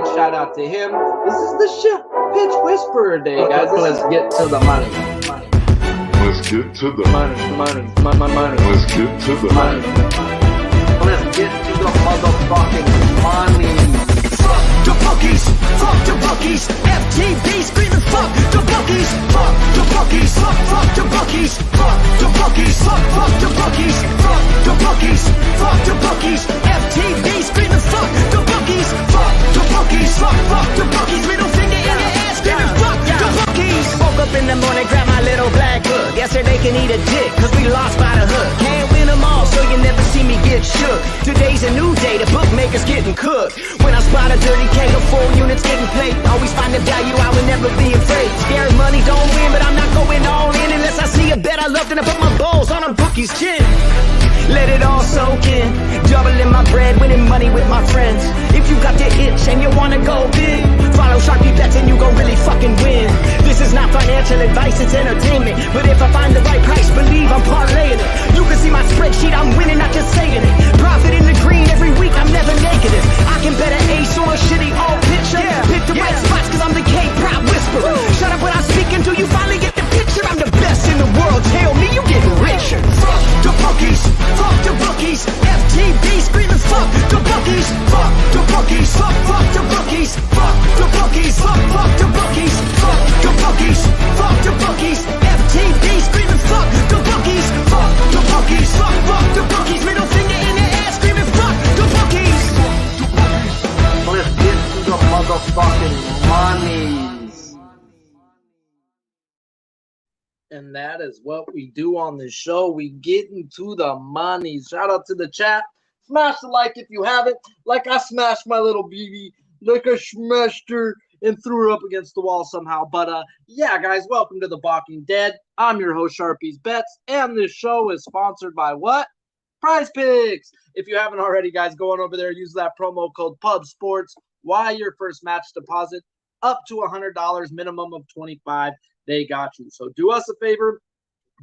Big shout out to him. This is the Pitch Whisperer Day, guys. Let's get to the money. Let's get to the money. Let's get to the money. Let's get to the motherfucking money. Fuck the bookies, fuck the bookies. FTV screaming fuck the bookies, fuck the bookies, fuck the bookies, fuck the bookies, fuck the bookies, fuck the bookies, fuck the bookies. FTV screaming fuck the bookies, fuck the bookies, fuck the bookies. Middle finger in your ass screaming fuck the bookies. Woke up in the morning, grab my little black book. Yesterday can eat a dick, cause we lost by the hook. Can't win them all, so you never see me get shook. Today's a new day, the bookmaker's getting cooked. When I spot a dirty K, the full units getting paid. Always find the value, I would never be afraid. Scared money don't win, but I'm not going all in unless I see a bet I love, then I put my balls on a bookie's chin. Let it all soak in, doubling my bread, winning money with my friends. If you got the itch and you wanna go big, follow Sharpie bets and you gon' really fucking win. This is not financial advice, it's entertainment. But if I find the right price, believe I'm parlaying it. You can see my spreadsheet, I'm winning, not just saying it. Profit in the green every week, I'm never negative. I can bet an ace or a shitty all picture. Pick the right spots cause I'm the K-Prop whisperer. Shut up when I speak until you finally get the picture. I'm the best in the world, tell me you getting richer. Fuck the bookies, fuck the bookies. FTV screaming fuck the bookies, fuck the bookies, fuck the bookies, fuck the bookies, fuck the bookies, fuck the bookies, fuck the bookies. FTV screaming fuck the bookies, fuck the bookies, fuck the bookies. Middle finger in the ass screaming fuck the bookies. Let's get to the motherfucking monies. And that is what we do on the show. We get into the money. Shout out to the chat. Smash the like if you haven't. Like I smashed my little BB. Like I smashed her and threw her up against the wall somehow. But yeah, guys, welcome to the Balking Dead. I'm your host, Sharpie's Bets. And this show is sponsored by what? Prize Picks. If you haven't already, guys, go on over there. Use that promo code PUBSPORTS. Why your first match deposit up to $100, minimum of $25. They got you. So do us a favor,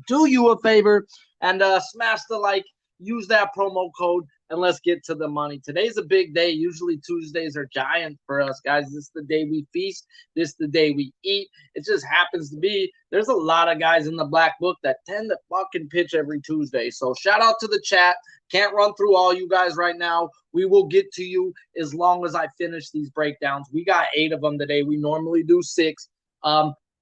do you a favor, and smash the like, use that promo code, and let's get to the money. Today's a big day. Usually Tuesdays are giant for us, guys. This is the day we feast. This is the day we eat. It just happens to be there's a lot of guys in the black book that tend to fucking pitch every Tuesday. So shout out to the chat. Can't run through all you guys right now. We will get to you as long as I finish these breakdowns. We got 8 of them today. We normally do 6.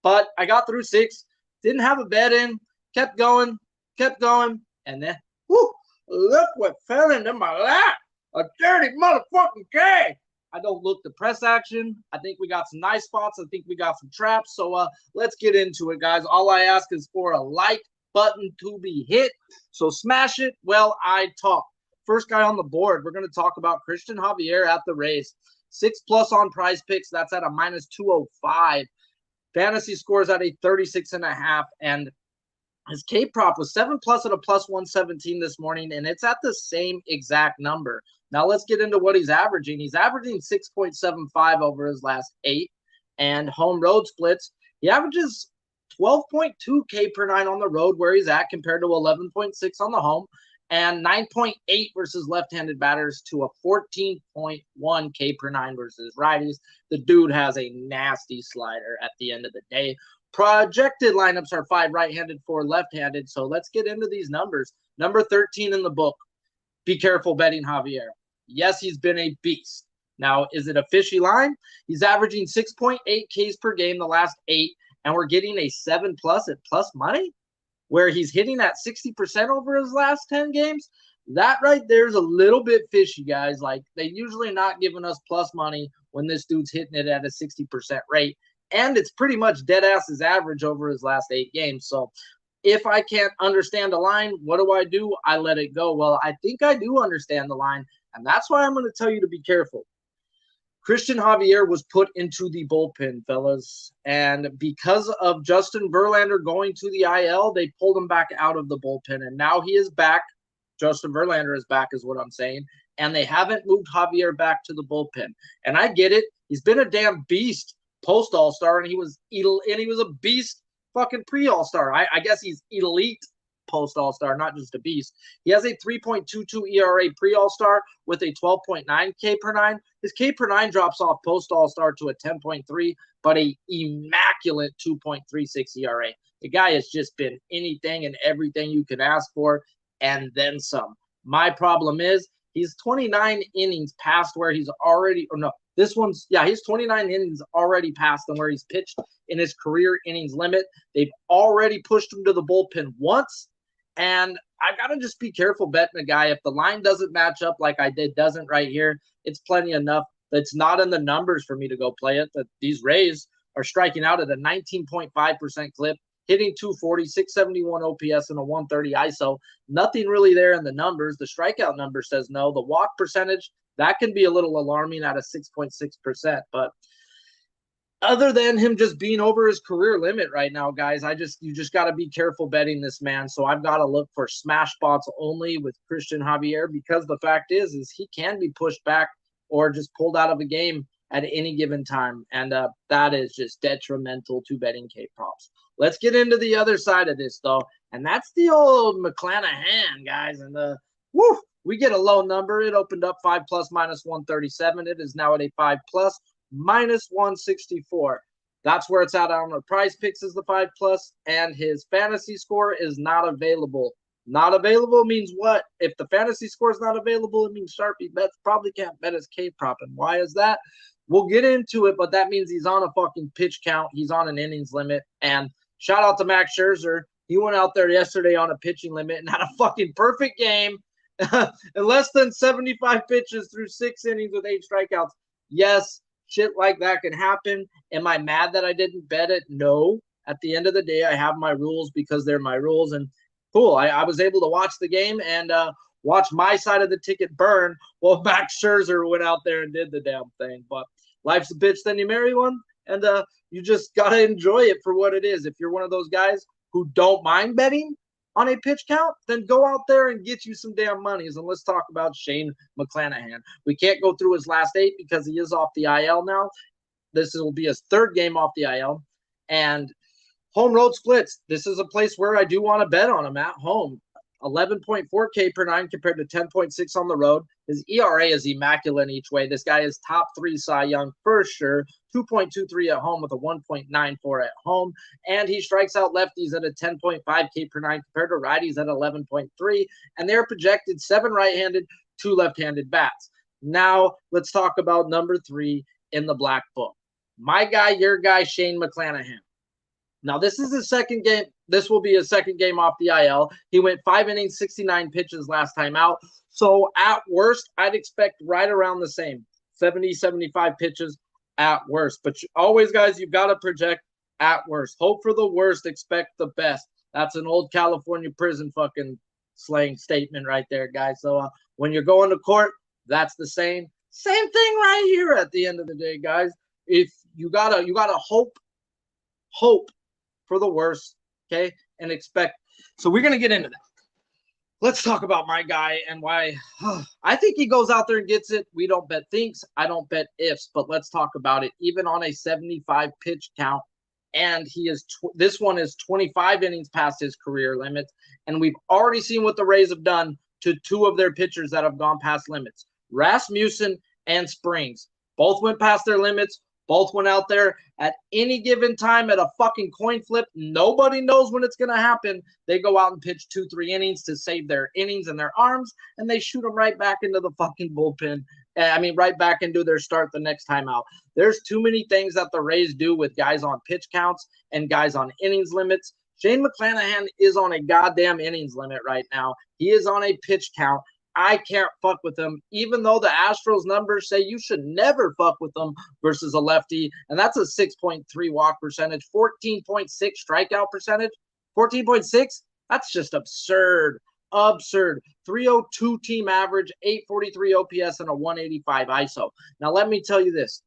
But I got through 6, didn't have a bet in, kept going, and then, whoo, look what fell into my lap, a dirty motherfucking K. I don't look the press action. I think we got some nice spots. I think we got some traps. So let's get into it, guys. All I ask is for a like button to be hit. So smash it while I talk. First guy on the board, we're going to talk about Christian Javier at the race. 6+ on Prize Picks. That's at a -205. Fantasy scores at a 36.5, and his K prop was 7+ at a +117 this morning, and it's at the same exact number. Now let's get into what he's averaging. He's averaging 6.75 over his last 8, and home road splits. He averages 12.2 K per 9 on the road where he's at compared to 11.6 on the home, and 9.8 versus left-handed batters to a 14.1 K per 9 versus righties. The dude has a nasty slider at the end of the day. Projected lineups are 5 right-handed, 4 left-handed. So let's get into these numbers. Number 13 in the book. Be careful betting Javier. Yes, he's been a beast. Now, is it a fishy line? He's averaging 6.8 Ks per game the last 8, and we're getting a 7+ at plus money, where he's hitting at 60% over his last 10 games. That right there is a little bit fishy, guys. Like, they usually not giving us plus money when this dude's hitting it at a 60% rate. And it's pretty much dead ass his average over his last 8 games. So if I can't understand a line, what do? I let it go. Well, I think I do understand the line, and that's why I'm going to tell you to be careful. Christian Javier was put into the bullpen, fellas, and because of Justin Verlander going to the IL, they pulled him back out of the bullpen, and now he is back. Justin Verlander is back is what I'm saying, and they haven't moved Javier back to the bullpen. And I get it. He's been a damn beast post All-Star, and he was a beast fucking pre-All-Star. I guess he's elite post All-Star, not just a beast. He has a 3.22 ERA pre-All-Star with a 12.9 K per nine. His K per nine drops off post All-Star to a 10.3, but a immaculate 2.36 ERA. The guy has just been anything and everything you could ask for, and then some. My problem is he's 29 innings past where he's already, or no, this one's, yeah, he's 29 innings already past than where he's pitched in his career innings limit. They've already pushed him to the bullpen once, and I got to just be careful betting a guy. If the line doesn't match up like I did, doesn't right here, it's plenty enough. That's not in the numbers for me to go play it. That these Rays are striking out at a 19.5% clip, hitting 240, 671 OPS, and a 130 ISO. Nothing really there in the numbers. The strikeout number says no. The walk percentage, that can be a little alarming at a 6.6%. But other than him just being over his career limit right now, guys, you just got to be careful betting this man. So I've got to look for smash spots only with Christian Javier, because the fact is he can be pushed back or just pulled out of a game at any given time. And that is just detrimental to betting K props. Let's get into the other side of this, though, and that's the old McClanahan, guys. And we get a low number. It opened up 5+ minus 137. It is now at a 5+ minus 164. That's where it's at on the Prize Picks is the 5+, and his fantasy score is not available. Not available means what? If the fantasy score is not available, it means Sharpie bets probably can't bet his K prop. And why is that? We'll get into it, but that means he's on a fucking pitch count. He's on an innings limit. And shout out to Max Scherzer. He went out there yesterday on a pitching limit and had a fucking perfect game. In less than 75 pitches through 6 innings with 8 strikeouts. Yes, shit like that can happen. Am I mad that I didn't bet it? No. At the end of the day, I have my rules because they're my rules. And cool, I was able to watch the game and watch my side of the ticket burn while Max Scherzer went out there and did the damn thing. But life's a bitch, then you marry one. And you just got to enjoy it for what it is. If you're one of those guys who don't mind betting on a pitch count, then go out there and get you some damn monies. And let's talk about Shane McClanahan. We can't go through his last 8 because he is off the IL now. This will be his 3rd game off the IL. And home road splits. This is a place where I do want to bet on him at home. 11.4 K per nine compared to 10.6 on the road. His ERA is immaculate each way. This guy is top 3 Cy Young for sure. 2.23 at home with a 1.94 at home. And he strikes out lefties at a 10.5 K per nine compared to righties at 11.3. And they're projected 7 right-handed, 2 left-handed bats. Now let's talk about number 3 in the black book. My guy, your guy, Shane McClanahan. Now, this is his 2nd game. This will be his 2nd game off the IL. He went 5 innings, 69 pitches last time out. So, at worst, I'd expect right around the same. 70, 75 pitches at worst. But always, guys, you've got to project at worst. Hope for the worst, expect the best. That's an old California prison fucking slang statement right there, guys. So, when you're going to court, that's the same thing right here at the end of the day, guys. If you gotta hope for the worst, okay, and expect. So we're going to get into that. Let's talk about my guy and why I think he goes out there and gets it. We don't bet thinks. I don't bet ifs, but let's talk about it. Even on a 75 pitch count, and he is this one is 25 innings past his career limits, and we've already seen what the Rays have done to 2 of their pitchers that have gone past limits. Rasmussen and Springs both went past their limits. Both went out there at any given time at a fucking coin flip. Nobody knows when it's going to happen. They go out and pitch 2-3 innings to save their innings and their arms, and they shoot them right back into the fucking bullpen. Right back into their start the next time out. There's too many things that the Rays do with guys on pitch counts and guys on innings limits. Shane McClanahan is on a goddamn innings limit right now. He is on a pitch count. I can't fuck with him, even though the Astros numbers say you should never fuck with them versus a lefty. And that's a 6.3 walk percentage, 14.6 strikeout percentage, 14.6. That's just absurd. Absurd. 302 team average, 843 OPS, and a 185 ISO. Now, let me tell you this.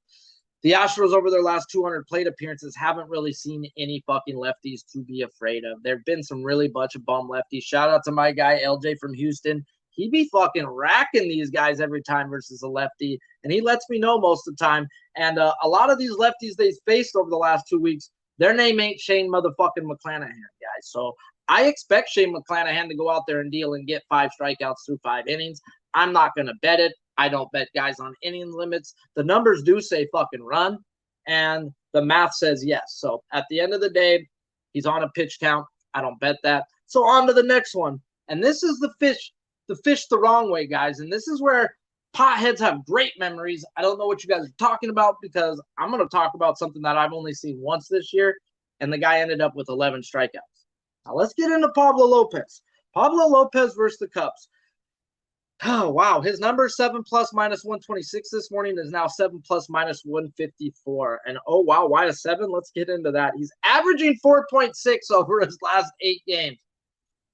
The Astros over their last 200 plate appearances haven't really seen any fucking lefties to be afraid of. There have been some really bunch of bum lefties. Shout out to my guy, LJ from Houston. He be fucking racking these guys every time versus a lefty, and he lets me know most of the time. And a lot of these lefties they faced over the last 2 weeks, their name ain't Shane motherfucking McClanahan, guys. So I expect Shane McClanahan to go out there and deal and get 5 strikeouts through 5 innings. I'm not going to bet it. I don't bet guys on inning limits. The numbers do say fucking run, and the math says yes. So at the end of the day, he's on a pitch count. I don't bet that. So on to the next one. And this is the fish the wrong way, guys. And this is where potheads have great memories. I don't know what you guys are talking about because I'm going to talk about something that I've only seen once this year, and the guy ended up with 11 strikeouts. Now let's get into Pablo Lopez. Pablo Lopez versus the Cubs. Oh, wow. His number 7+ minus 126 this morning is now 7+ minus 154. And oh, wow, why a 7? Let's get into that. He's averaging 4.6 over his last 8 games.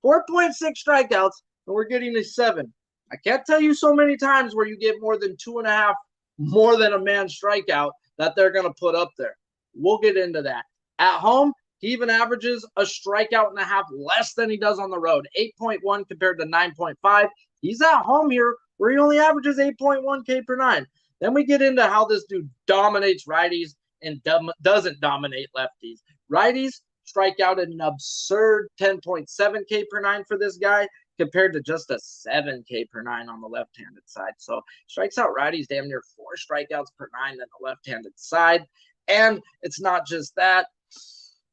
4.6 strikeouts, and we're getting a 7. I can't tell you so many times where you get more than 2.5, more than a man strikeout that they're going to put up there. We'll get into that. At home, he even averages a strikeout and a half less than he does on the road. 8.1 compared to 9.5. He's at home here where he only averages 8.1 K per 9. Then we get into how this dude dominates righties and doesn't dominate lefties. Righties strike out an absurd 10.7 K per 9 for this guy compared to just a 7 K per 9 on the left-handed side. So strikes out righties damn near 4 strikeouts per 9 on the left-handed side. And it's not just that.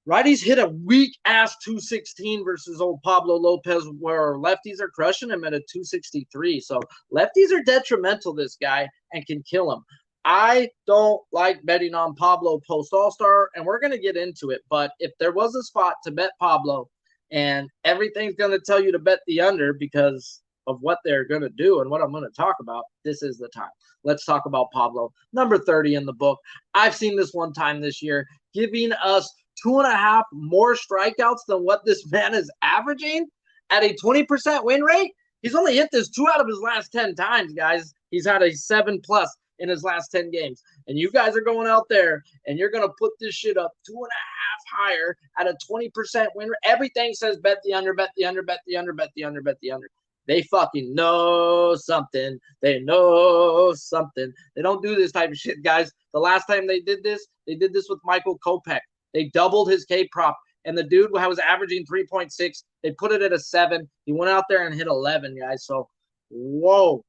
Righties hit a weak-ass 216 versus old Pablo Lopez, where lefties are crushing him at a 263. So lefties are detrimental to this guy and can kill him. I don't like betting on Pablo post-All-Star, and we're going to get into it. But if there was a spot to bet Pablo, and everything's going to tell you to bet the under because of what they're going to do and what I'm going to talk about, this is the time. Let's talk about Pablo. Number 30 in the book. I've seen this one time this year, giving us 2.5 more strikeouts than what this man is averaging at a 20% win rate. He's only hit this 2 out of his last 10 times, guys. He's had a 7+ in his last 10 games. And you guys are going out there and you're going to put this shit up 2.5 higher at a 20% win rate. Everything says bet the under, bet the under, bet the under, bet the under, bet the under. They fucking know something. They know something. They don't do this type of shit, guys. The last time they did this with Michael Kopech. They doubled his K prop, and the dude was averaging 3.6. They put it at a 7. He went out there and hit 11, guys. So, whoa.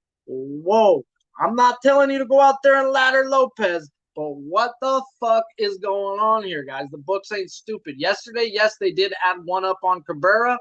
I'm not telling you to go out there and ladder Lopez, but what the fuck is going on here, guys? The books ain't stupid. Yesterday, yes, they did add 1 up on Cabrera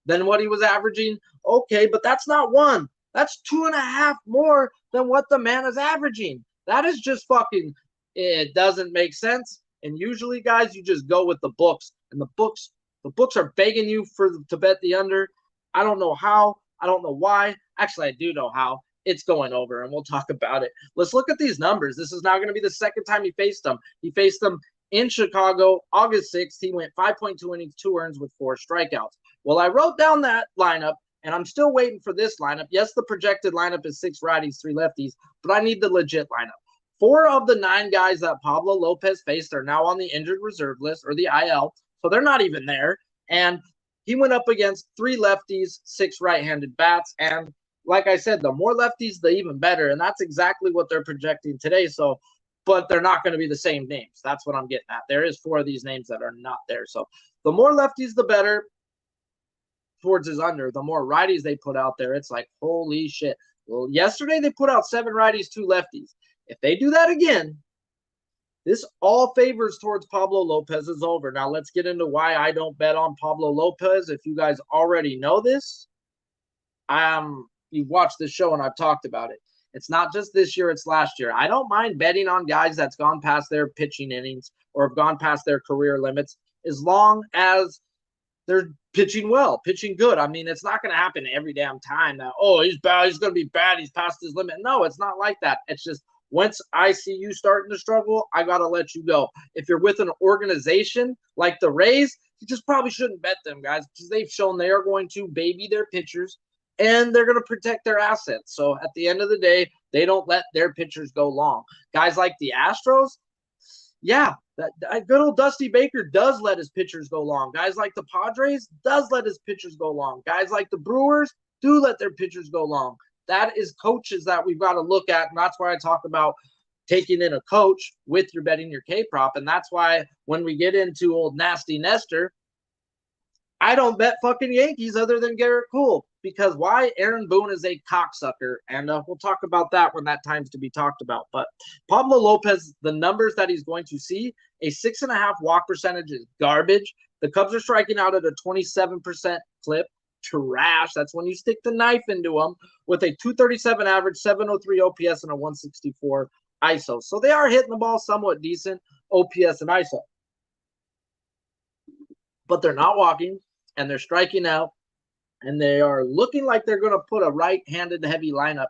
than what he was averaging. Okay, but that's not 1. That's 2.5 more than what the man is averaging. That is just fucking, it doesn't make sense. And usually, guys, you just go with the books. And the books are begging you to bet the under. I don't know how. I don't know why. Actually, I do know how. It's going over, and we'll talk about it. Let's look at these numbers. This is now going to be the second time he faced them. He faced them in Chicago, August 6th. He went 5.2 innings, 2 earns with 4 strikeouts. Well, I wrote down that lineup, and I'm still waiting for this lineup. Yes, the projected lineup is 6 righties, 3 lefties, but I need the legit lineup. 4 of the 9 guys that Pablo Lopez faced are now on the injured reserve list or the IL, so they're not even there. And he went up against 3 lefties, 6 right-handed bats. And like I said, the more lefties, the even better. And that's exactly what they're projecting today. So, but they're not going to be the same names. That's what I'm getting at. There is 4 of these names that are not there. So the more lefties, the better towards his under. The more righties they put out there, it's like, holy shit. Well, yesterday they put out 7 righties, 2 lefties. If they do that again, this all favors towards Pablo Lopez is over. Now, let's get into why I don't bet on Pablo Lopez. If you guys already know this, you've watched this show and I've talked about it. It's not just this year, it's last year. I don't mind betting on guys that's gone past their pitching innings or have gone past their career limits as long as they're pitching well, pitching good. I mean, it's not going to happen every damn time that, oh, he's bad, he's going to be bad, he's past his limit. No, it's not like that. It's just once I see you starting to struggle, I got to let you go. If you're with an organization like the Rays, you just probably shouldn't bet them, guys, because they've shown they are going to baby their pitchers and they're going to protect their assets. So at the end of the day, they don't let their pitchers go long. Guys like the Astros, yeah, that good old Dusty Baker does let his pitchers go long. Guys like the Padres does let his pitchers go long. Guys like the Brewers do let their pitchers go long. That is coaches that we've got to look at, and that's why I talk about taking in a coach with your betting your K-prop, and that's why when we get into old Nasty Nestor, I don't bet fucking Yankees other than Garrett Cole. Because why? Aaron Boone is a cocksucker. And we'll talk about that when that time's to be talked about. But Pablo Lopez, the numbers that he's going to see, a 6.5 walk percentage is garbage. The Cubs are striking out at a 27% clip. Trash. That's when you stick the knife into them with a 237 average, 703 OPS, and a 164 ISO. So they are hitting the ball somewhat decent, OPS and ISO. But they're not walking, and they're striking out, and they are looking like they're going to put a right-handed heavy lineup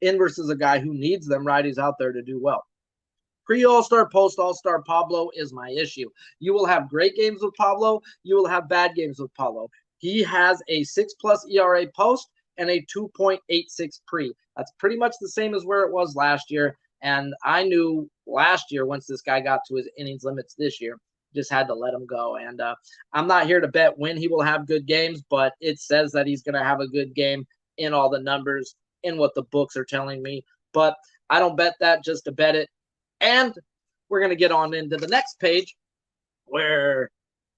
in versus a guy who needs them righties out there to do well. Pre-All-Star, post-All-Star, Pablo is my issue. You will have great games with Pablo. You will have bad games with Pablo. He has a 6+ ERA post and a 2.86 pre. That's pretty much the same as where it was last year. And I knew last year, once this guy got to his innings limits this year, just had to let him go. And I'm not here to bet when he will have good games, but it says that he's going to have a good game in all the numbers, in what the books are telling me. But I don't bet that just to bet it. And we're going to get on into the next page where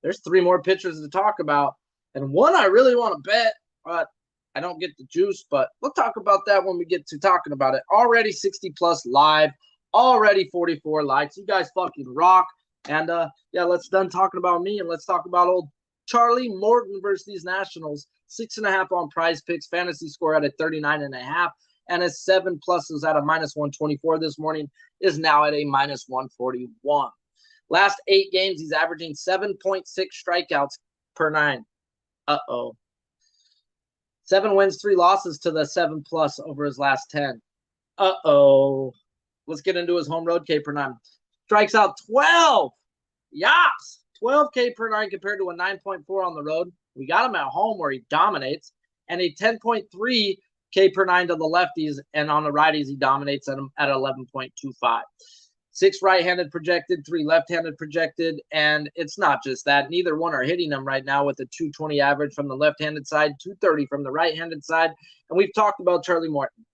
there's 3 more pitchers to talk about. And one I really want to bet, but I don't get the juice. But we'll talk about that when we get to talking about it. Already 60+ live. Already 44 likes. You guys fucking rock. And, yeah, let's done talking about me, and let's talk about old Charlie Morton versus these Nationals. 6.5 on Prize Picks. Fantasy score at a 39.5. And his 7+ was at a -124 this morning, is now at a -141. Last 8 games, he's averaging 7.6 strikeouts per 9. Uh-oh. 7 wins, 3 losses to the 7+ over his last 10. Uh-oh. Let's get into his home road K per 9. Strikes out 12. Yops. 12 K per 9 compared to a 9.4 on the road. We got him at home where he dominates. And a 10.3 K per 9 to the lefties. And on the righties, he dominates at 11.25. 6 right-handed projected, 3 left-handed projected, and it's not just that. Neither one are hitting them right now with a 220 average from the left-handed side, 230 from the right-handed side. And we've talked about Charlie Morton.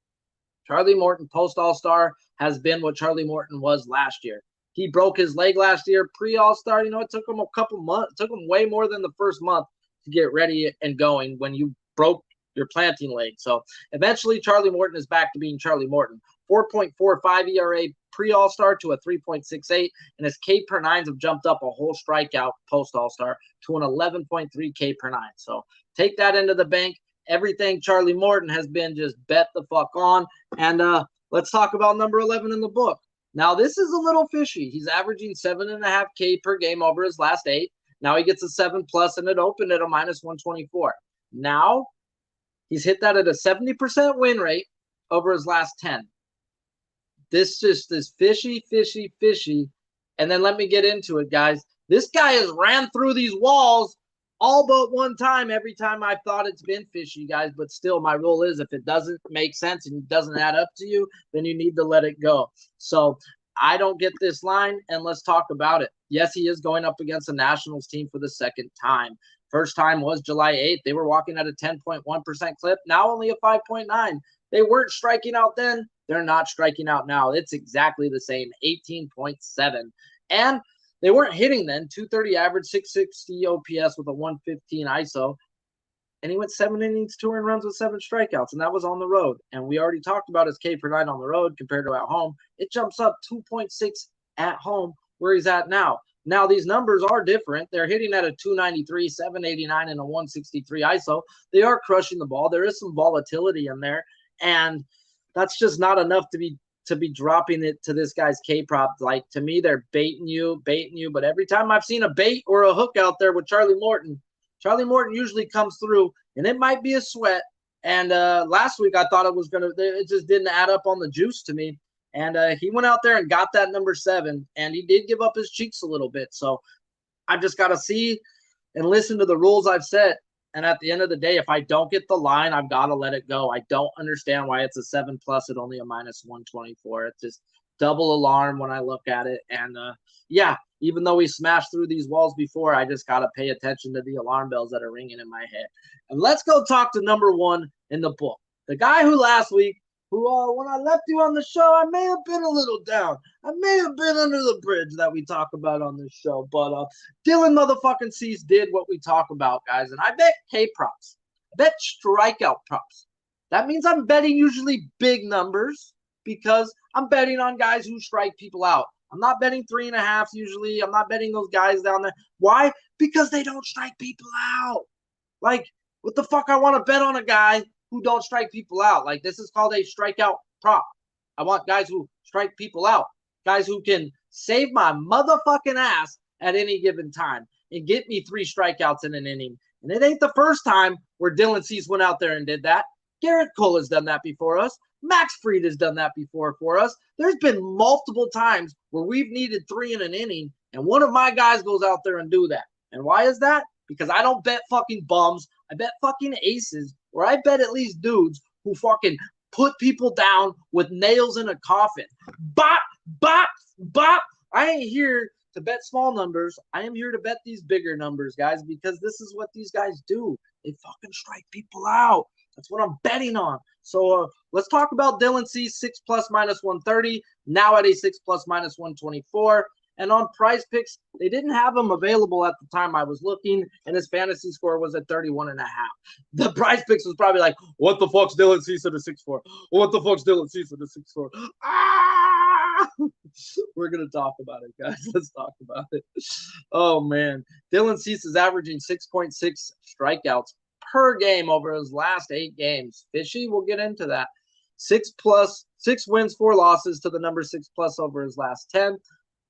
Charlie Morton, post-All-Star, has been what Charlie Morton was last year. He broke his leg last year, pre-All-Star. You know, it took him a couple months. It took him way more than the first month to get ready and going when you broke your planting leg. So eventually Charlie Morton is back to being Charlie Morton. 4.45 ERA pre-All-Star to a 3.68, and his K per 9s have jumped up a whole strikeout post-All-Star to an 11.3 K per 9. So take that into the bank. Everything Charlie Morton has been just bet the fuck on. And let's talk about number 11 in the book. Now, this is a little fishy. He's averaging 7.5 K per game over his last 8. Now he gets a 7+, and it opened at a -124. Now he's hit that at a 70% win rate over his last 10. This just is fishy, fishy, fishy. And then let me get into it, guys. This guy has ran through these walls all but one time every time I thought it's been fishy, guys. But still, my rule is if it doesn't make sense and it doesn't add up to you, then you need to let it go. So I don't get this line, and let's talk about it. Yes, he is going up against the Nationals team for the second time. First time was July 8th. They were walking at a 10.1% clip. Now only a 5.9. They weren't striking out then. They're not striking out now. It's exactly the same, 18.7. And they weren't hitting then, 230 average, 660 OPS with a 115 ISO. And he went 7 innings, 2 earned runs with 7 strikeouts, and that was on the road. And we already talked about his K per 9 on the road compared to at home. It jumps up 2.6 at home where he's at now. Now, these numbers are different. They're hitting at a 293, 789, and a 163 ISO. They are crushing the ball. There is some volatility in there. And that's just not enough to be dropping it to this guy's K-prop. Like, to me, they're baiting you. But every time I've seen a bait or a hook out there with Charlie Morton usually comes through, and it might be a sweat. And last week I thought it just didn't add up on the juice to me. And he went out there and got that number 7, and he did give up his cheeks a little bit. So I've just got to see and listen to the rules I've set. And at the end of the day, if I don't get the line, I've got to let it go. I don't understand why it's a 7+ at only a -124. It's just double alarm when I look at it. And, yeah, even though we smashed through these walls before, I just got to pay attention to the alarm bells that are ringing in my head. And let's go talk to number 1 in the book. The guy who last week who, when I left you on the show, I may have been a little down. I may have been under the bridge that we talk about on this show. But Dylan motherfucking Cease did what we talk about, guys. And I bet K props. I bet strikeout props. That means I'm betting usually big numbers because I'm betting on guys who strike people out. I'm not betting 3.5 usually. I'm not betting those guys down there. Why? Because they don't strike people out. Like, what the fuck I want to bet on a guy who don't strike people out? Like, this is called a strikeout prop. I want guys who strike people out. Guys who can save my motherfucking ass at any given time and get me 3 strikeouts in an inning. And it ain't the first time where Dylan Cease went out there and did that. Garrett Cole has done that before us. Max Fried has done that before for us. There's been multiple times where we've needed 3 in an inning, and one of my guys goes out there and do that. And why is that? Because I don't bet fucking bums. I bet fucking aces, or I bet at least dudes who fucking put people down with nails in a coffin. Bop, bop, bop. I ain't here to bet small numbers. I am here to bet these bigger numbers, guys, because this is what these guys do. They fucking strike people out. That's what I'm betting on. So let's talk about Dylan Cease, 6+ -130, now at a 6+ -124. And on Prize Picks, they didn't have him available at the time I was looking, and his fantasy score was at 31.5. The Prize Picks was probably like, what the fuck's Dylan Cease at a 6.4? What the fuck's Dylan Cease at a 6.4? Ah! We're going to talk about it, guys. Let's talk about it. Oh, man. Dylan Cease is averaging 6.6 strikeouts per game over his last 8 games. Fishy, we'll get into that. 6 wins, 4 losses to the number 6+ over his last 10.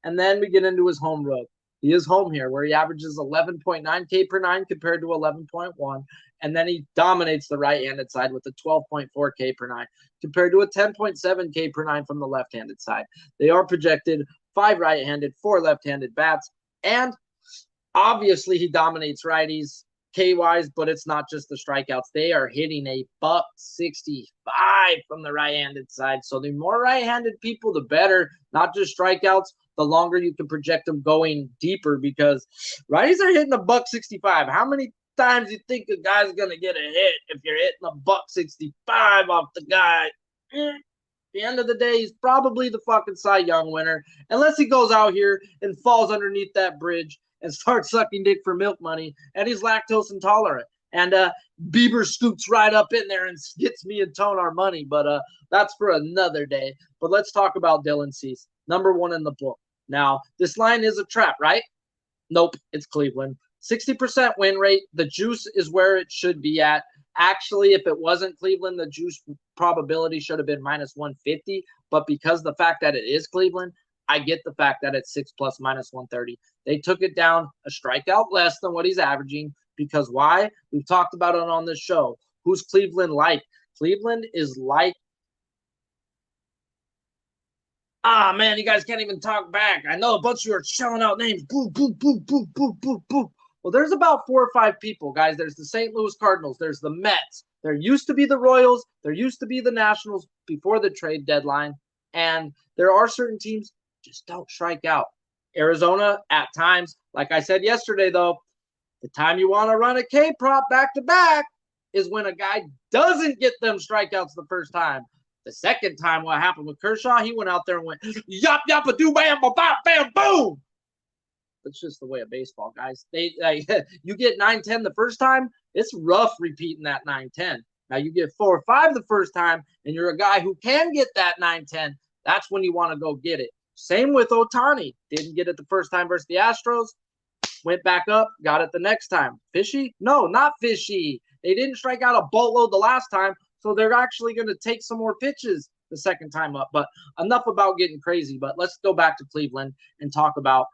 And then we get into his home road. He is home here, where he averages 11.9 K per 9 compared to 11.1. And then he dominates the right-handed side with a 12.4 K per 9 compared to a 10.7 K per 9 from the left-handed side. They are projected 5 right-handed, 4 left-handed bats. And obviously he dominates righties K-wise, but it's not just the strikeouts. They are hitting a $165 from the right-handed side. So the more right-handed people, the better. Not just strikeouts, the longer you can project them going deeper, because righties are hitting a $165. How many times you think a guy's gonna get a hit if you're hitting a $165 off the guy? At the end of the day, he's probably the fucking Cy Young winner, unless he goes out here and falls underneath that bridge and starts sucking dick for milk money, and he's lactose intolerant. And Bieber scoots right up in there and gets me and Tone our money, but that's for another day. But let's talk about Dylan Cease, number 1 in the book. Now, this line is a trap, right? Nope, it's Cleveland. 60% win rate. The juice is where it should be at. Actually, if it wasn't Cleveland, the juice probability should have been -150. But because the fact that it is Cleveland, I get the fact that it's 6+ -130. They took it down a strikeout less than what he's averaging. Because why? We've talked about it on this show. Who's Cleveland like? Cleveland is like, man, you guys can't even talk back. I know a bunch of you are shelling out names. Boo, boo, boo, boo, boo, boo, boo. Well, there's about 4 or 5 people, guys. There's the St. Louis Cardinals. There's the Mets. There used to be the Royals. There used to be the Nationals before the trade deadline. And there are certain teams just don't strike out. Arizona at times. Like I said yesterday, though, the time you want to run a K-prop back-to-back is when a guy doesn't get them strikeouts the first time. The second time, what happened with Kershaw, he went out there and went, yop, yop, a do, bam, ba, bop, bam, boom. That's just the way of baseball, guys. You get 9-10 the first time, it's rough repeating that 9-10. Now, you get 4 or 5 the first time, and you're a guy who can get that 9-10. That's when you want to go get it. Same with Ohtani. Didn't get it the first time versus the Astros. Went back up, got it the next time. Fishy? No, not fishy. They didn't strike out a boatload the last time, so they're actually going to take some more pitches the second time up. But enough about getting crazy. But let's go back to Cleveland and talk about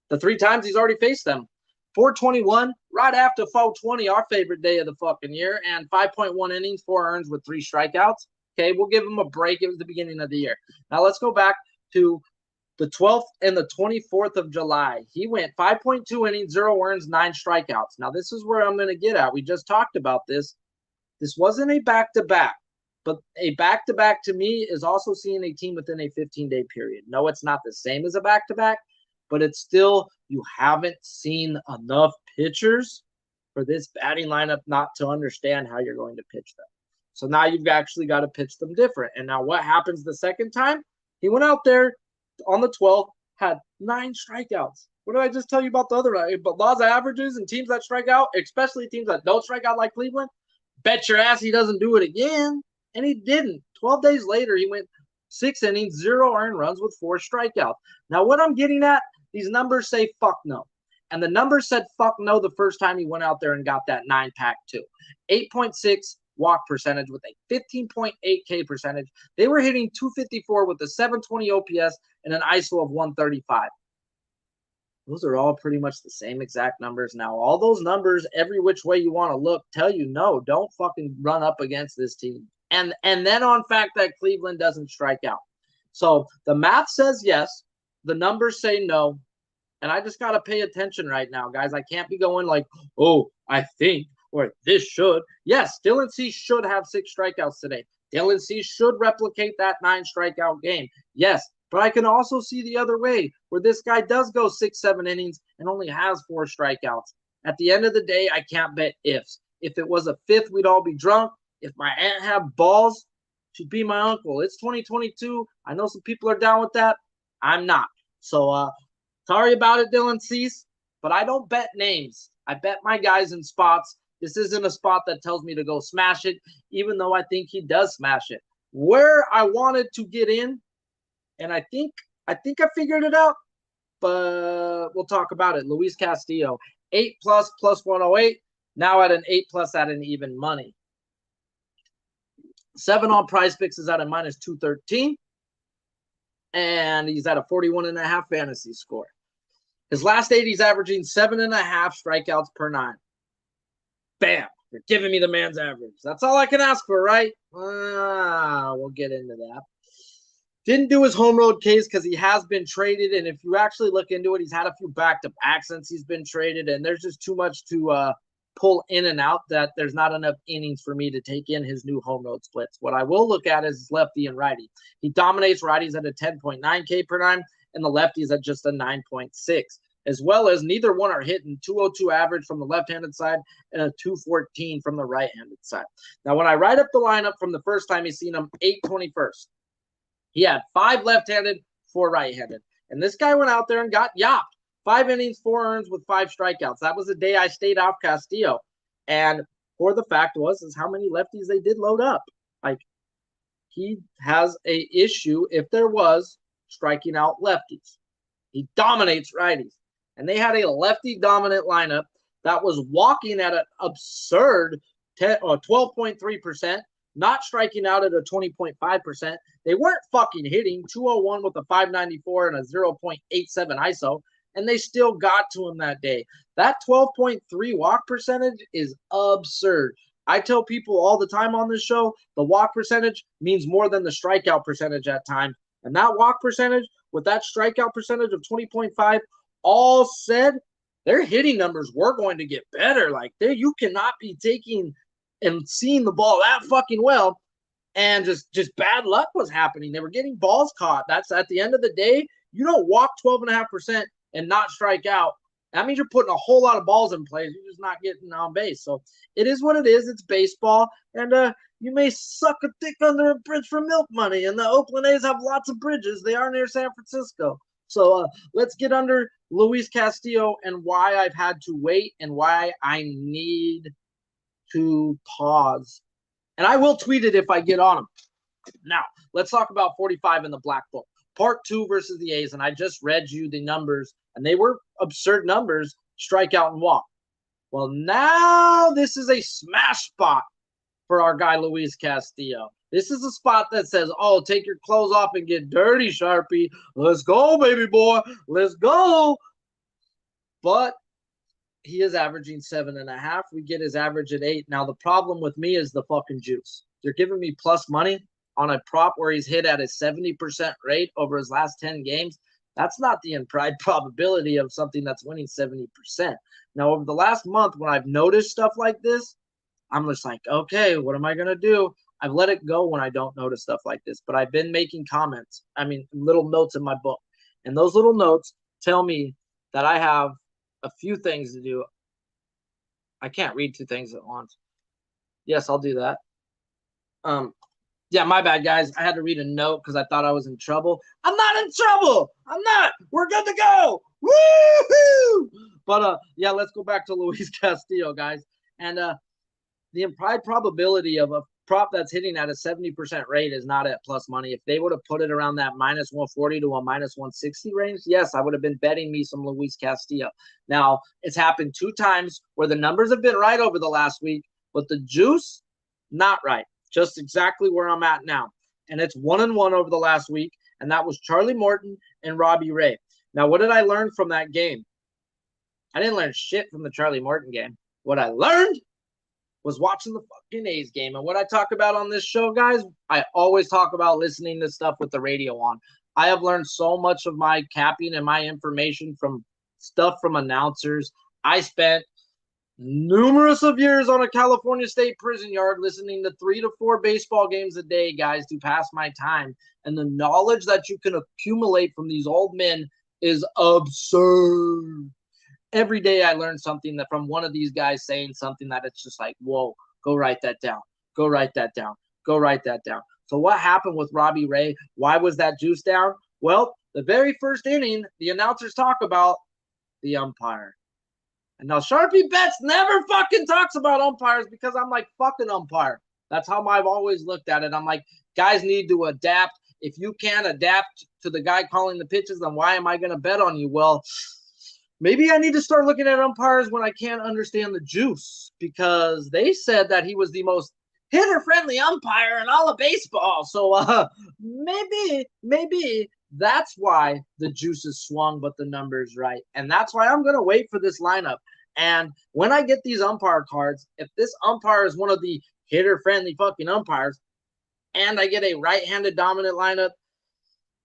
the 3 times he's already faced them. 421, right after 420, our favorite day of the fucking year, and 5.1 innings, 4 earns with 3 strikeouts. Okay, we'll give him a break. It was the beginning of the year. Now let's go back to the 12th and the 24th of July. He went 5.2 innings, 0 earns, 9 strikeouts. Now, this is where I'm going to get at. We just talked about this. This wasn't a back-to-back, but a back-to-back to me is also seeing a team within a 15-day period. No, it's not the same as a back-to-back, but it's still, you haven't seen enough pitchers for this batting lineup not to understand how you're going to pitch them. So now you've actually got to pitch them different. And now what happens the second time? He went out there on the 12th, had 9 strikeouts. What did I just tell you about the other? But laws of averages and teams that strike out, especially teams that don't strike out like Cleveland, bet your ass he doesn't do it again. And he didn't. 12 days later, he went 6 innings, 0 earned runs with 4 strikeouts. Now, what I'm getting at, these numbers say fuck no. And the numbers said fuck no the first time he went out there and got that 9-pack too. 8.6 walk percentage with a 15.8 K percentage. They were hitting 254 with a 720 OPS and an ISO of 135. Those are all pretty much the same exact numbers. Now, all those numbers, every which way you want to look, tell you no, don't fucking run up against this team. And then on fact that Cleveland doesn't strike out. So the math says yes, the numbers say no, and I just got to pay attention right now, guys. I can't be going like, oh, I think, or this should. Yes, Dylan Cease should have 6 strikeouts today. Dylan Cease should replicate that 9 strikeout game. Yes, but I can also see the other way where this guy does go 6-7 innings and only has 4 strikeouts. At the end of the day, I can't bet ifs. If it was a fifth, we'd all be drunk. If my aunt had balls, she'd be my uncle. It's 2022. I know some people are down with that. I'm not. So sorry about it, Dylan Cease, but I don't bet names. I bet my guys in spots. This isn't a spot that tells me to go smash it, even though I think he does smash it. Where I wanted to get in, and I think I figured it out, but we'll talk about it. Luis Castillo, 8+ plus 108, now at an 8+ at an even money. 7 on Prize Picks is at a -213, and he's at a 41.5 fantasy score. His last 8, he's averaging 7.5 strikeouts per 9. Bam! You're giving me the man's average. That's all I can ask for, right? We'll get into that. Didn't do his home road case because he has been traded, and if you actually look into it, he's had a few back-to-back since he's been traded, and there's just too much to pull in and out that there's not enough innings for me to take in his new home road splits. What I will look at is lefty and righty. He dominates righties at a 10.9 K per 9, and the lefties at just a 9.6, as well as neither one are hitting 202 average from the left-handed side and a 214 from the right-handed side. Now, when I write up the lineup from the first time he's seen him, 8/21st, he had 5 left-handed, 4 right-handed. And this guy went out there and got yopped. 5 innings, 4 earns with 5 strikeouts. That was the day I stayed off Castillo. And for the fact is how many lefties they did load up. Like, he has a issue, if there was, striking out lefties. He dominates righties. And they had a lefty-dominant lineup that was walking at an absurd 12.3%, not striking out at a 20.5%. They weren't fucking hitting 201 with a 594 and a 0.87 ISO, and they still got to him that day. That 12.3 walk percentage is absurd. I tell people all the time on this show, the walk percentage means more than the strikeout percentage at times. And that walk percentage with that strikeout percentage of 20.5, all said, their hitting numbers were going to get better. Like, you cannot be taking and seeing the ball that fucking well, and just bad luck was happening. They were getting balls caught. That's at the end of the day, you don't walk 12.5% and not strike out. That means you're putting a whole lot of balls in play. You're just not getting on base. So it is what it is. It's baseball, and you may suck a dick under a bridge for milk money. And the Oakland A's have lots of bridges. They are near San Francisco. So let's get under Luis Castillo and why I've had to wait and why I need to pause. And I will tweet it if I get on him. Now, let's talk about 45 in the Black Book. Part 2 versus the A's, and I just read you the numbers, and they were absurd numbers, strikeout and walk. Well, now this is a smash spot for our guy Luis Castillo. This is a spot that says, oh, take your clothes off and get dirty, Sharpie. Let's go, baby boy. Let's go. But he is averaging 7.5. We get his average at 8. Now, the problem with me is the fucking juice. You're giving me plus money on a prop where he's hit at a 70% rate over his last 10 games. That's not the implied probability of something that's winning 70%. Now, over the last month, when I've noticed stuff like this, I'm just like, okay, what am I going to do? I've let it go when I don't notice stuff like this, but I've been making comments. Little notes in my book. And those little notes tell me that I have a few things to do. I can't read 2 things at once. Yes, I'll do that. Yeah, my bad, guys. I had to read a note because I thought I was in trouble. I'm not in trouble. I'm not. We're good to go. Woo-hoo! But, yeah, let's go back to Luis Castillo, guys. And the implied probability of a prop that's hitting at a 70% rate is not at plus money. If they would have put it around that minus 140 to a minus 160 range, yes, I would have been betting me some Luis Castillo. Now, it's happened 2 times where the numbers have been right over the last week, but the juice, not right. Just exactly where I'm at now. And it's 1-1 over the last week, and that was Charlie Morton and Robbie Ray. Now, what did I learn from that game? I didn't learn shit from the Charlie Morton game. What I learned was watching the fucking A's game. And what I talk about on this show, guys, I always talk about listening to stuff with the radio on. I have learned so much of my capping and my information from stuff from announcers. I spent numerous of years on a California State prison yard listening to 3 to 4 baseball games a day, guys, to pass my time. And the knowledge that you can accumulate from these old men is absurd. Every day I learn something that from one of these guys saying something that it's just like, whoa, go write that down. Go write that down. Go write that down. So what happened with Robbie Ray? Why was that juice down? Well, the very first inning, the announcers talk about the umpire. And now Sharpie Betts never fucking talks about umpires because I'm like, fucking umpire. That's how I've always looked at it. I'm like, guys need to adapt. If you can't adapt to the guy calling the pitches, then why am I going to bet on you? Well, maybe I need to start looking at umpires when I can't understand the juice because they said that he was the most hitter-friendly umpire in all of baseball. So maybe that's why the juice is swung, but the number's right. And that's why I'm going to wait for this lineup. And when I get these umpire cards, if this umpire is one of the hitter-friendly fucking umpires and I get a right-handed dominant lineup,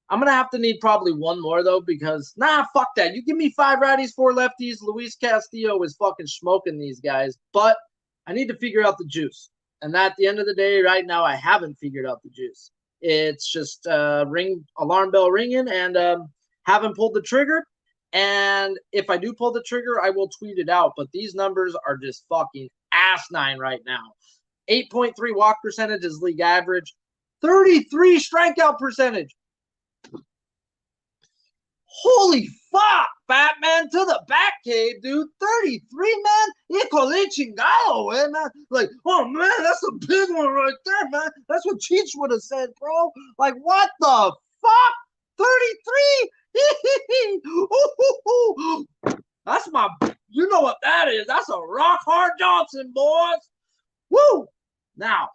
I'm going to have to need probably one more, though, because, fuck that. You give me 5 righties, 4 lefties. Luis Castillo is fucking smoking these guys. But I need to figure out the juice. And at the end of the day, right now, I haven't figured out the juice. It's just alarm bell ringing and haven't pulled the trigger. And if I do pull the trigger, I will tweet it out. But these numbers are just fucking asinine right now. 8.3 walk percentage is league average. 33 strikeout percentage. Holy fuck, Batman, to the back cave, dude. 33, man. Híjole chingado, man. Like, oh, man, that's a big one right there, man. That's what Cheech would have said, bro. Like, what the fuck? 33? That's my, you know what that is. That's a rock hard Johnson, boys. Woo! Now,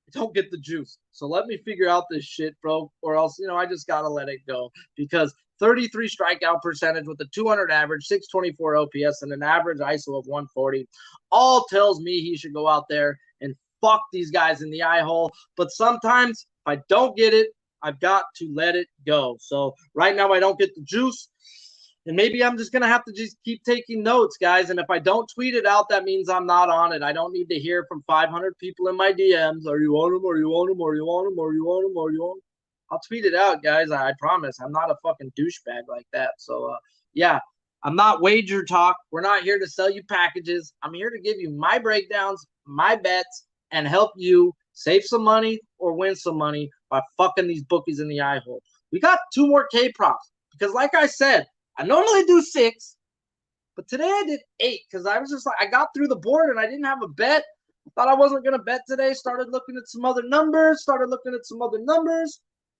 I don't get the juice. So let me figure out this shit, bro, or else, I just got to let it go because 33 strikeout percentage with a 200 average, 624 OPS, and an average ISO of 140 all tells me he should go out there and fuck these guys in the eye hole. But sometimes if I don't get it, I've got to let it go. So right now I don't get the juice. And maybe I'm just going to have to just keep taking notes, guys. And if I don't tweet it out, that means I'm not on it. I don't need to hear from 500 people in my DMs. Are you on them? Are you on them? Are you on them? Are you on them? Are you on them? I'll tweet it out, guys. I promise. I'm not a fucking douchebag like that. So, yeah, I'm not wager talk. We're not here to sell you packages. I'm here to give you my breakdowns, my bets, and help you save some money or win some money by fucking these bookies in the eye hole. We got 2 more K props because, like I said, I normally do 6, but today I did 8 because I was just like, I got through the board and I didn't have a bet. I thought I wasn't going to bet today. Started looking at some other numbers.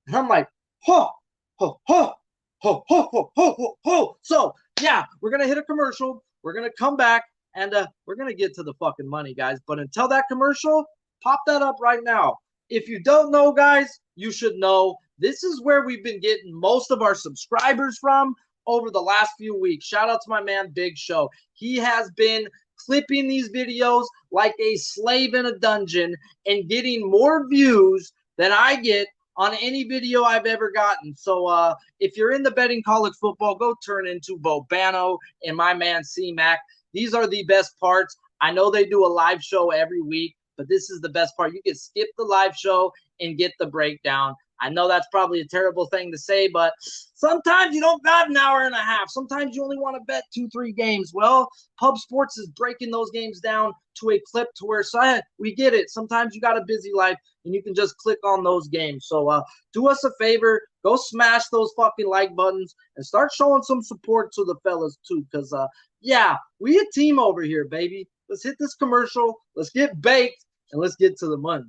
And I'm like, ho, ho, ho, ho, ho, ho, ho, ho, ho. So, yeah, we're going to hit a commercial. We're going to come back, and we're going to get to the fucking money, guys. But until that commercial, pop that up right now. If you don't know, guys, you should know. This is where we've been getting most of our subscribers from over the last few weeks. Shout out to my man, Big Show. He has been clipping these videos like a slave in a dungeon and getting more views than I get on any video I've ever gotten. So if you're into betting college football, go turn into Bobano and my man C-Mac. These are the best parts. I know they do a live show every week, but this is the best part. You can skip the live show and get the breakdown. I know that's probably a terrible thing to say, but sometimes you don't got an hour and a half. Sometimes you only want to bet 2-3 games. Well, Pub Sports is breaking those games down to a clip to where we get it. Sometimes you got a busy life and you can just click on those games. So do us a favor, go smash those fucking like buttons and start showing some support to the fellas too. Because yeah, we a team over here, baby. Let's hit this commercial. Let's get baked and let's get to the money.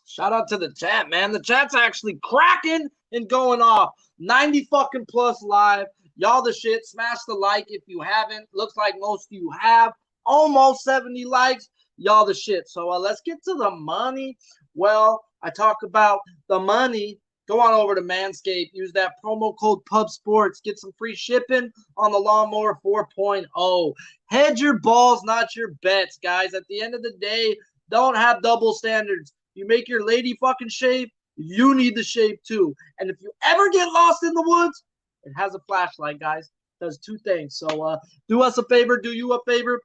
Shout out to the chat, man. The chat's actually cracking and going off. 90 fucking plus live. Y'all the shit. Smash the like if you haven't. Looks like most of you have. Almost 70 likes. Y'all the shit. So let's get to the money. Well, I talk about the money. Go on over to Manscaped. Use that promo code PUBSPORTS. Get some free shipping on the Lawnmower 4.0. Hedge your balls, not your bets, guys. At the end of the day, don't have double standards. You make your lady fucking shave, you need the shave too. And if you ever get lost in the woods, it has a flashlight, guys. It does two things. So do us a favor, do you a favor.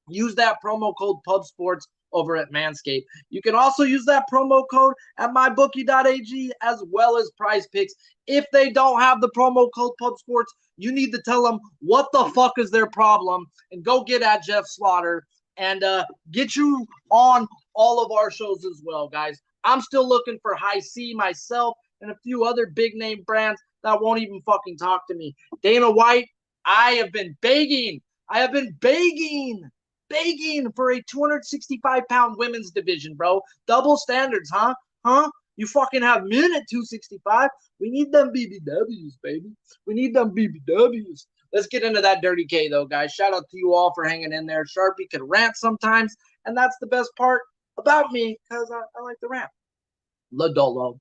Use that promo code PUBSPORTS over at Manscaped. You can also use that promo code at mybookie.ag as well as Prize Picks. If they don't have the promo code PUBSPORTS, you need to tell them what the fuck is their problem and go get at Jeff Slaughter and get you on all of our shows as well, guys. I'm still looking for High C myself and a few other big name brands that won't even fucking talk to me. Dana White, I have been begging for a 265-pound women's division, bro. Double standards, huh? You fucking have men at 265. We need them BBWs, baby. We need them BBWs. Let's get into that Dirty K, though, guys. Shout out to you all for hanging in there. Sharpie could rant sometimes, and that's the best part about me because I like to rant. Lodolo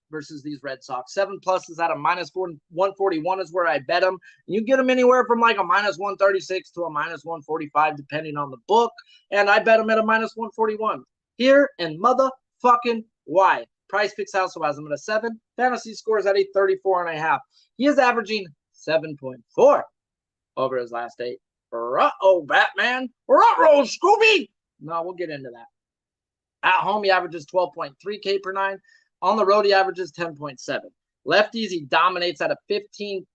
versus these Red Sox. 7+ is at a -141 is where I bet them. You get them anywhere from like a -136 to a -145 depending on the book, and I bet them at a -141 here in motherfucking Y. Price Picks also has him at a 7. Fantasy scores at a 34.5. He is averaging 7.4 over his last 8. Uh-oh, Batman. Uh-oh, Scooby. No, we'll get into that. At home, he averages 12.3 K per 9. On the road, he averages 10.7. Lefties, he dominates at a 15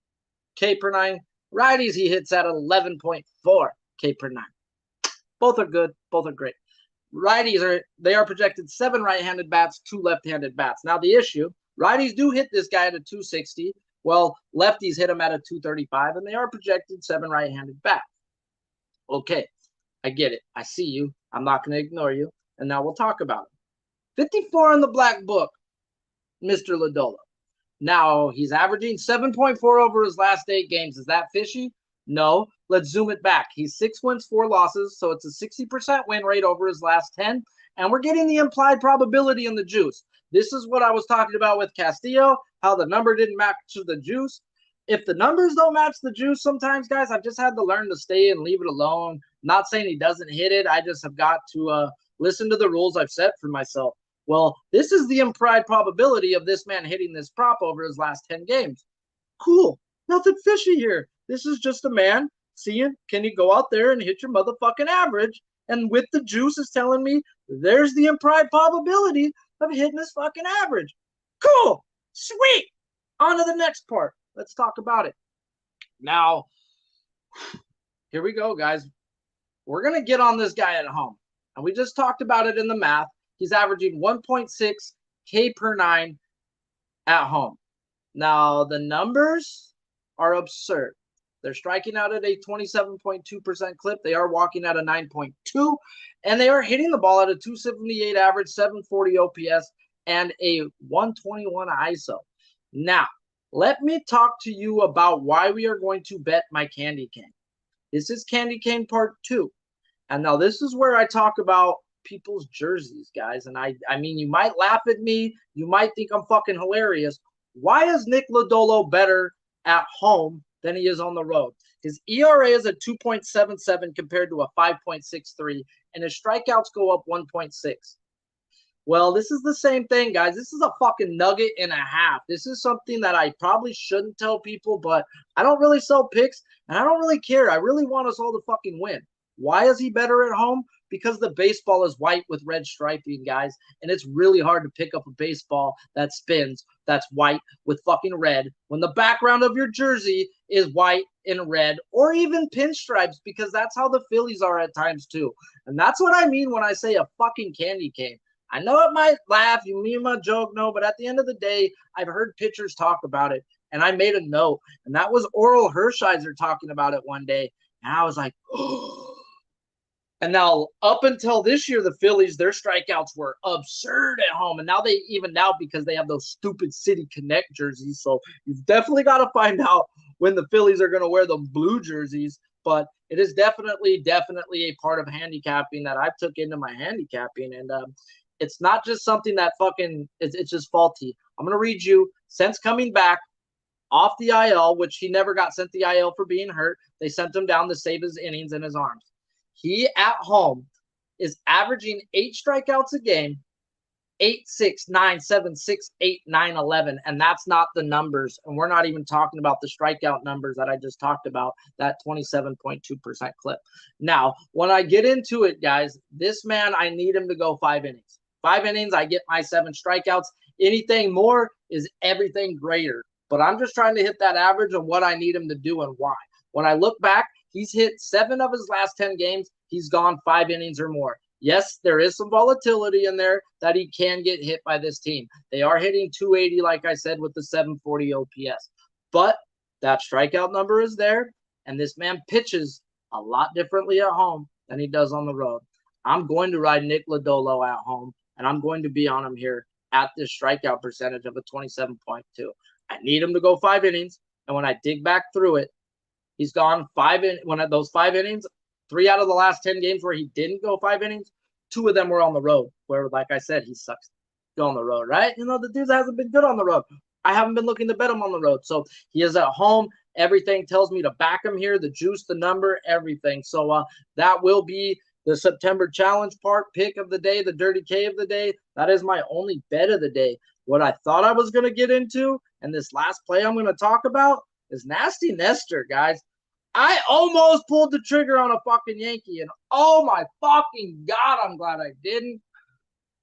K per 9. Righties, he hits at 11.4 K per 9. Both are good. Both are great. Righties they are projected 7 right-handed bats, 2 left-handed bats. Now the issue, righties do hit this guy at a 260. Well, lefties hit him at a 235, and they are projected 7 right-handed bats. Okay, I get it. I see you. I'm not going to ignore you. And now we'll talk about it. 54 in the black book, Mr. Lodolo. Now he's averaging 7.4 over his last 8 games. Is that fishy? No. Let's zoom it back. He's 6 wins, 4 losses, so it's a 60% win rate over his last 10, and we're getting the implied probability in the juice. This is what I was talking about with Castillo, how the number didn't match the juice. If the numbers don't match the juice sometimes, guys, I've just had to learn to stay and leave it alone. Not saying he doesn't hit it. I just have got to listen to the rules I've set for myself. Well, this is the implied probability of this man hitting this prop over his last 10 games. Cool. Nothing fishy here. This is just a man seeing, can you go out there and hit your motherfucking average? And with the juice is telling me there's the implied probability of hitting his fucking average. Cool. Sweet. On to the next part. Let's talk about it. Now, here we go, guys. We're going to get on this guy at home. And we just talked about it in the math. He's averaging 1.6 K per 9 at home. Now, the numbers are absurd. They're striking out at a 27.2% clip. They are walking at a 9.2, and they are hitting the ball at a 278 average, 740 OPS, and a 121 ISO. Now, let me talk to you about why we are going to bet my candy cane. This is Candy Cane Part 2. And now this is where I talk about people's jerseys, guys. And I mean, you might laugh at me. You might think I'm fucking hilarious. Why is Nick Lodolo better at home than he is on the road? His ERA is at 2.77 compared to a 5.63, and his strikeouts go up 1.6. Well, this is the same thing, guys. This is a fucking nugget and a half. This is something that I probably shouldn't tell people, but I don't really sell picks, and I don't really care. I really want us all to fucking win. Why is he better at home? Because the baseball is white with red striping, guys, and it's really hard to pick up a baseball that spins that's white with fucking red when the background of your jersey is white and red, or even pinstripes, because that's how the Phillies are at times too. And that's what I mean when I say a fucking candy cane. I know it might laugh, you mean my joke, no, but at the end of the day, I've heard pitchers talk about it, and I made a note, and that was Oral Hershiser talking about it one day, and I was like, oh. And now, up until this year, the Phillies, their strikeouts were absurd at home, and now they even out because they have those stupid City Connect jerseys, so you've definitely got to find out when the Phillies are going to wear the blue jerseys, but it is definitely a part of handicapping that I took into my handicapping, and it's not just something that fucking it's just faulty. I'm going to read you, since coming back off the IL, which he never got sent the IL for being hurt, they sent him down to save his innings in his arms. He at home is averaging 8 strikeouts a game, 8, 6, 9, 7, 6, 8, 9, 11, and that's not the numbers. And we're not even talking about the strikeout numbers that I just talked about, that 27.2% clip. Now, when I get into it, guys, this man, I need him to go 5 innings. 5 innings, I get my 7 strikeouts. Anything more is everything greater. But I'm just trying to hit that average of what I need him to do and why. When I look back, he's hit 7 of his last 10 games. He's gone 5 innings or more. Yes, there is some volatility in there that he can get hit by this team. They are hitting 280, like I said, with the 740 OPS. But that strikeout number is there, and this man pitches a lot differently at home than he does on the road. I'm going to ride Nick Lodolo at home, and I'm going to be on him here at this strikeout percentage of a 27.2. I need him to go 5 innings, and when I dig back through it, he's gone 5 in one of those 5 innings. 3 out of the last 10 games where he didn't go 5 innings, 2 of them were on the road, where, like I said, he sucks go on the road, right? You know, the dude hasn't been good on the road. I haven't been looking to bet him on the road. So he is at home. Everything tells me to back him here, the juice, the number, everything. So that will be the September challenge part, pick of the day, the Dirty K of the day. That is my only bet of the day. What I thought I was going to get into, and this last play I'm going to talk about, is Nasty Nestor, guys. I almost pulled the trigger on a fucking Yankee, and oh my fucking God, I'm glad I didn't.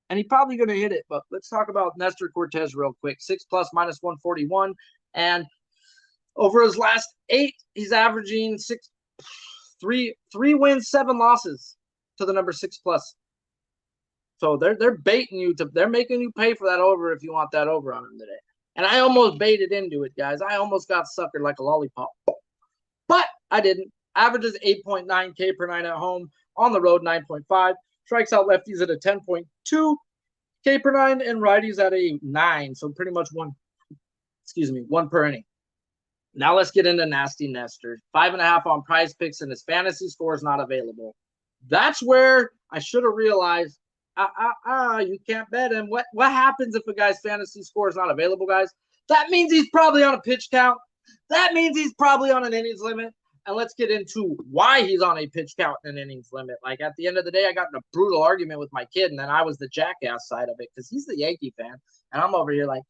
And he's probably going to hit it, but let's talk about Nestor Cortes real quick. 6+ minus 141, and over his last 8, he's averaging 3 wins, 7 losses to the number 6+. So they're baiting you they're making you pay for that over if you want that over on him today. And I almost baited into it, guys. I almost got suckered like a lollipop. But I didn't. Averages 8.9 K per 9 at home. On the road, 9.5. Strikes out lefties at a 10.2 K per 9, and righties at a 9. So pretty much 1 per inning. Now let's get into Nasty Nestor. 5.5 on Prize Picks, and his fantasy score is not available. That's where I should have realized, you can't bet him. What happens if a guy's fantasy score is not available, guys? That means he's probably on a pitch count. That means he's probably on an innings limit. And let's get into why he's on a pitch count and an innings limit. Like, at the end of the day, I got in a brutal argument with my kid, and then I was the jackass side of it because he's the Yankee fan. And I'm over here like,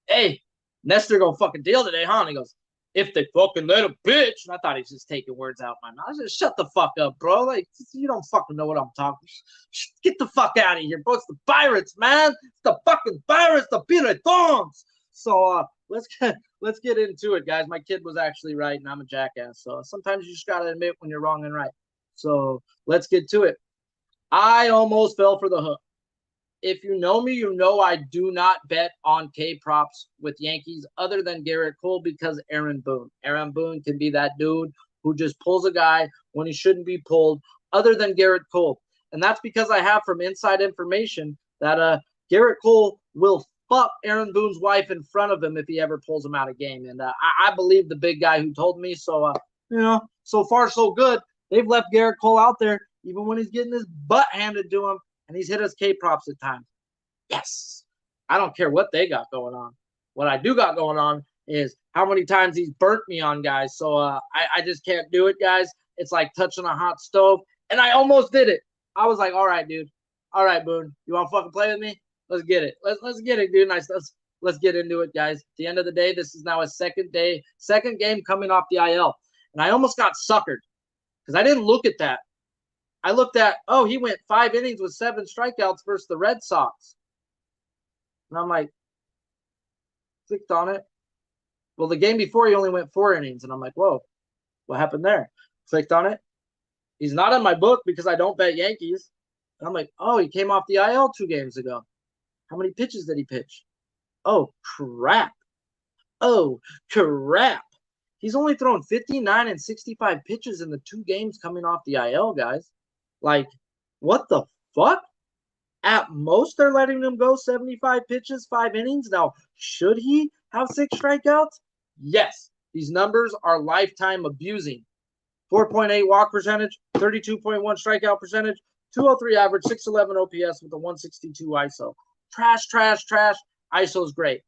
hey, Nestor gonna fucking deal today, huh? And he goes, if they fucking let him pitch. And I thought he was just taking words out of my mouth. I said, shut the fuck up, bro. Like, you don't fucking know what I'm talking. Get the fuck out of here, bro. It's the Pirates, man. It's the fucking Pirates, the Piratons. So let's get into it, guys. My kid was actually right, and I'm a jackass. So sometimes you just got to admit when you're wrong and right. So let's get to it. I almost fell for the hook. if you know me, you know I do not bet on K-props with Yankees other than Garrett Cole because Aaron Boone. Aaron Boone can be that dude who just pulls a guy when he shouldn't be pulled other than Garrett Cole. And that's because I have from inside information that Garrett Cole will fuck Aaron Boone's wife in front of him if he ever pulls him out of game. And I believe the big guy who told me. So, so far so good. They've left Garrett Cole out there even when he's getting his butt handed to him. And he's hit us K-props at times. Yes. I don't care what they got going on. What I do got going on is how many times he's burnt me on guys. So I just can't do it, guys. It's like touching a hot stove. And I almost did it. I was like, all right, dude. All right, Boone. You want to fucking play with me? Let's get it. Let's get it, dude. Nice. Let's get into it, guys. At the end of the day, this is now a second game coming off the IL. And I almost got suckered because I didn't look at that. I looked at, he went 5 innings with 7 strikeouts versus the Red Sox. And I'm like, clicked on it. Well, the game before he only went 4 innings. And I'm like, whoa, what happened there? Clicked on it. He's not in my book because I don't bet Yankees. And I'm like, he came off the IL 2 games ago. How many pitches did he pitch? Oh, crap. He's only thrown 59 and 65 pitches in the 2 games coming off the IL, guys. Like, what the fuck? At most, they're letting him go 75 pitches, 5 innings. Now, should he have 6 strikeouts? Yes. These numbers are lifetime abusing. 4.8 walk percentage, 32.1 strikeout percentage, 203 average, 611 OPS with a 162 ISO. Trash. ISO's great.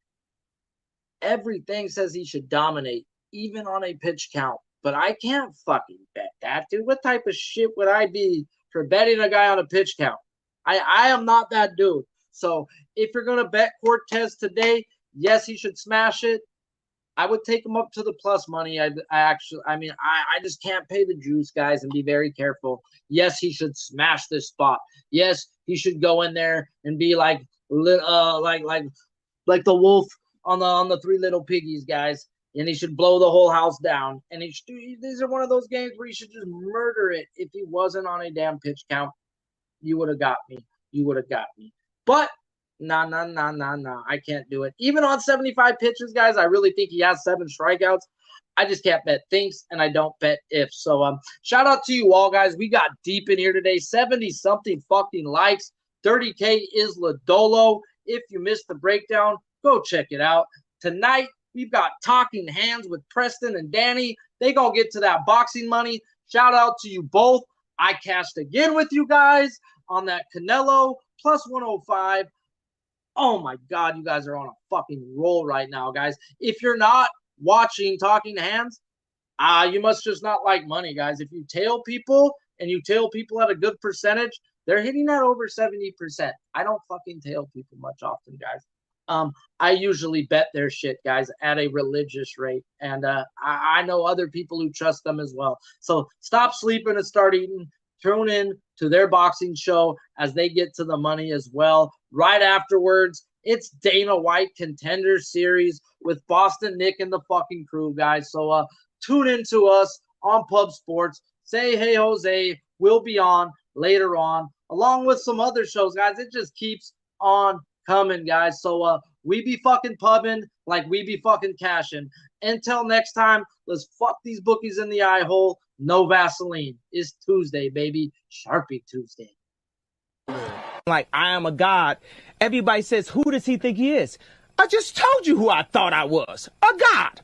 Everything says he should dominate, even on a pitch count. But I can't fucking bet that, dude. What type of shit would I be for betting a guy on a pitch count? I am not that dude. So if you're going to bet Cortes today, yes, he should smash it. I would take him up to the plus money. I just can't pay the juice, guys, and be very careful. Yes, he should smash this spot. Yes, he should go in there and be like the wolf on the 3 Little Piggies, guys. And he should blow the whole house down. And these are one of those games where he should just murder it. If he wasn't on a damn pitch count, you would have got me. But nah. I can't do it. Even on 75 pitches, guys, I really think he has 7 strikeouts. I just can't bet thinks, and I don't bet ifs. So shout out to you all, guys. We got deep in here today. 70-something fucking likes. 30K is Lodolo. If you missed the breakdown, go check it out. Tonight, we've got Talking Hands with Preston and Danny. They gonna get to that boxing money. Shout out to you both. I cashed again with you guys on that Canelo plus 105. Oh my God, you guys are on a fucking roll right now, guys. If you're not watching Talking Hands, you must just not like money, guys. If you tail people and you tail people at a good percentage, they're hitting that over 70%. I don't fucking tail people much often, guys. I usually bet their shit, guys, at a religious rate. And I know other people who trust them as well. So stop sleeping and start eating. Tune in to their boxing show as they get to the money as well. Right afterwards, it's Dana White Contender Series with Boston Nick and the fucking crew, guys. So tune in to us on Pub Sports. Say Hey Jose. We'll be on later on, along with some other shows, guys. It just keeps on coming, guys. So we be fucking pubbing like we be fucking cashing. Until next time, let's fuck these bookies in the eye hole. No Vaseline. It's Tuesday, baby. Sharpie Tuesday. Like, I am a god. Everybody says, who does he think he is? I just told you who I thought I was. A god.